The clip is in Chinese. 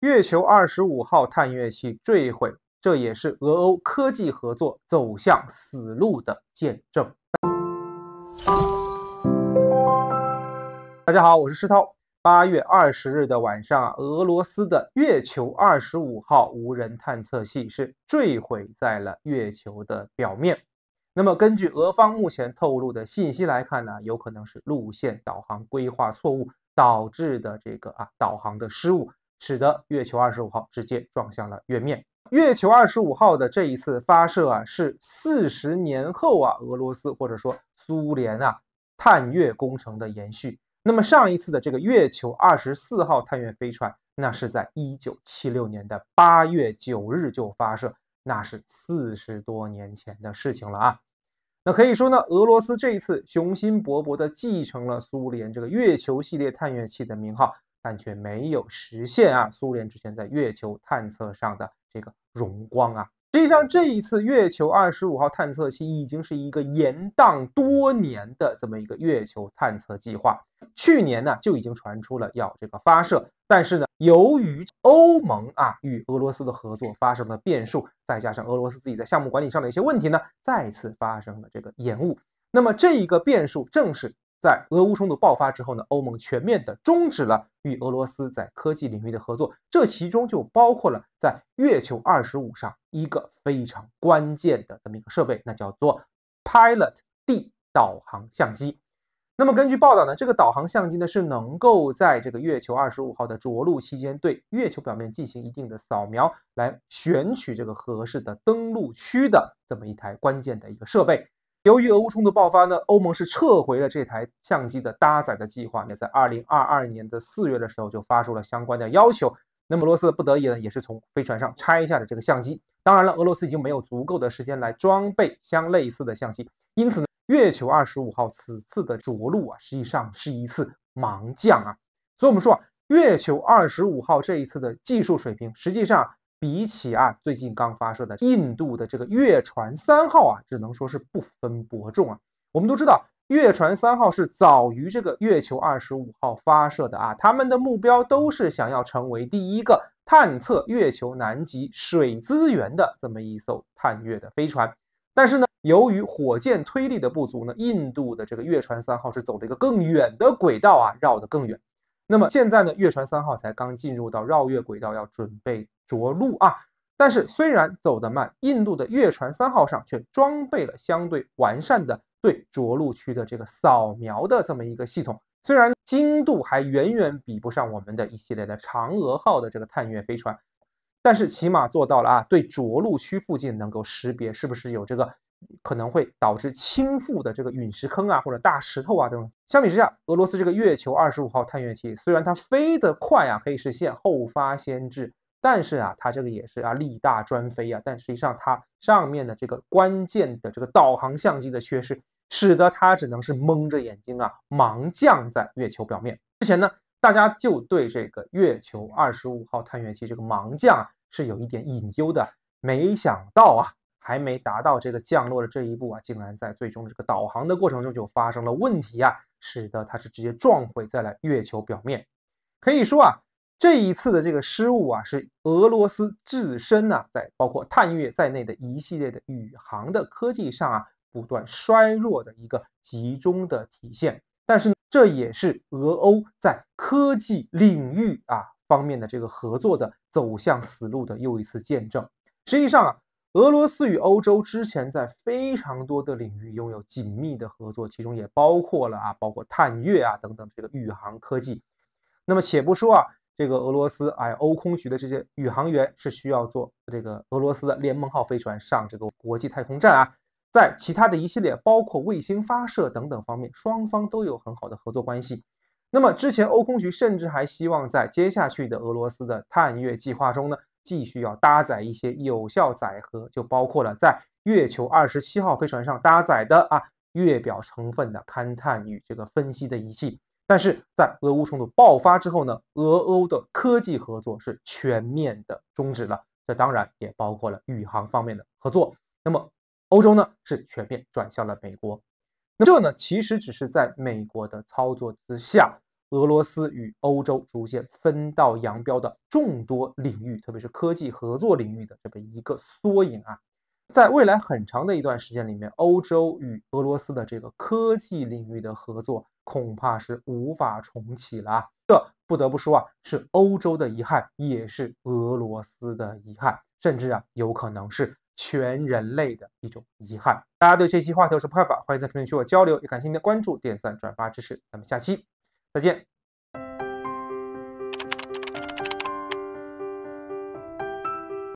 月球25号探月器坠毁，这也是俄欧科技合作走向死路的见证。大家好，我是施涛。8月20日的晚上，俄罗斯的月球25号无人探测器是坠毁在了月球的表面。那么根据俄方目前透露的信息来看呢，有可能是路线导航规划错误导致的这个导航的失误，使得月球25号直接撞向了月面。月球25号的这一次发射是40年后俄罗斯或者说苏联探月工程的延续。那么上一次的这个月球24号探月飞船，那是在1976年的8月9日就发射，那是40多年前的事情了那可以说呢，俄罗斯这一次雄心勃勃地继承了苏联这个月球系列探月器的名号，但却没有实现苏联之前在月球探测上的这个荣光实际上，这一次月球25号探测器已经是一个延宕多年的这么一个月球探测计划。去年呢就已经传出了要这个发射，但是呢，由于欧盟与俄罗斯的合作发生了变数，再加上俄罗斯自己在项目管理上的一些问题呢，再次发生了这个延误。那么这一个变数正是在俄乌冲突爆发之后呢，欧盟全面的终止了与俄罗斯在科技领域的合作，这其中就包括了在月球25上一个非常关键的这么一个设备，那叫做 Pilot D 导航相机。那么根据报道呢，这个导航相机呢是能够在这个月球25号的着陆期间对月球表面进行一定的扫描，来选取这个合适的登陆区的这么一台关键的一个设备。由于俄乌冲突爆发呢，欧盟是撤回了这台相机的搭载的计划，也在2022年的4月的时候就发出了相关的要求。那么俄罗斯不得已呢，也是从飞船上拆下了这个相机。当然了，俄罗斯已经没有足够的时间来装备相类似的相机，因此呢，月球25号此次的着陆实际上是一次盲降所以我们说月球25号这一次的技术水平，实际上比起最近刚发射的印度的这个月船3号只能说是不分伯仲我们都知道，月船3号是早于这个月球25号发射的他们的目标都是想要成为第一个探测月球南极水资源的这么一艘探月的飞船。但是呢，由于火箭推力的不足呢，印度的这个月船3号是走了一个更远的轨道绕得更远。那么现在呢，月船3号才刚进入到绕月轨道，要准备着陆但是虽然走得慢，印度的月船3号上却装备了相对完善的对着陆区的这个扫描的这么一个系统。虽然精度还远远比不上我们的一系列的嫦娥号的这个探月飞船，但是起码做到了对着陆区附近能够识别是不是有这个可能会导致倾覆的这个陨石坑或者大石头等等。相比之下，俄罗斯这个月球25号探月器虽然它飞得快可以实现后发先至，但是它这个也是力大专飞但实际上它上面的这个关键的这个导航相机的缺失，使得它只能是蒙着眼睛盲降在月球表面。之前呢，大家就对这个月球25号探月器这个盲降是有一点隐忧的，没想到还没达到这个降落的这一步竟然在最终这个导航的过程中就发生了问题使得它是直接撞毁在了月球表面。可以说这一次的这个失误是俄罗斯自身在包括探月在内的一系列的宇航的科技上不断衰弱的一个集中的体现。但是这也是俄欧在科技领域方面的这个合作的走向死路的又一次见证。实际上俄罗斯与欧洲之前在非常多的领域拥有紧密的合作，其中也包括了包括探月等等这个宇航科技。那么且不说这个俄罗斯欧空局的这些宇航员是需要做这个俄罗斯的联盟号飞船上这个国际太空站在其他的一系列包括卫星发射等等方面，双方都有很好的合作关系。那么之前欧空局甚至还希望在接下去的俄罗斯的探月计划中呢，继续要搭载一些有效载荷，就包括了在月球27号飞船上搭载的月表成分的勘探与这个分析的仪器。但是在俄乌冲突爆发之后呢，俄欧的科技合作是全面的终止了，这当然也包括了宇航方面的合作。那么欧洲呢是全面转向了美国。那这呢其实只是在美国的操作之下，俄罗斯与欧洲逐渐分道扬镳的众多领域，特别是科技合作领域的这么一个缩影啊。在未来很长的一段时间里面，欧洲与俄罗斯的这个科技领域的合作恐怕是无法重启了啊。这不得不说啊，是欧洲的遗憾，也是俄罗斯的遗憾，甚至啊，有可能是全人类的一种遗憾。大家对这期话题有什么看法？欢迎在评论区和我交流，也感谢您的关注、点赞、转发支持。咱们下期再见。